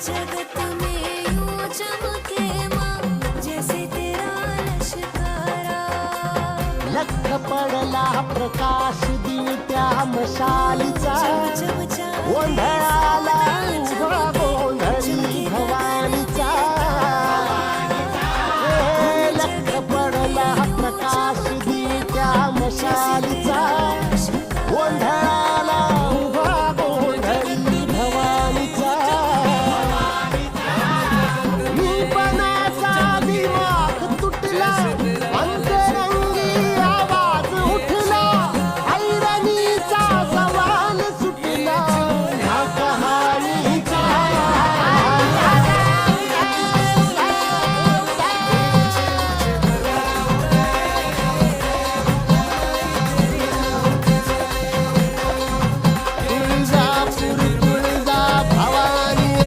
जगत में यूं चमके माँ जैसे तेरा लश्करा. लख पडला प्रकाश दिवट्या मशालीचा जब जब जाए गोंधळाला सावना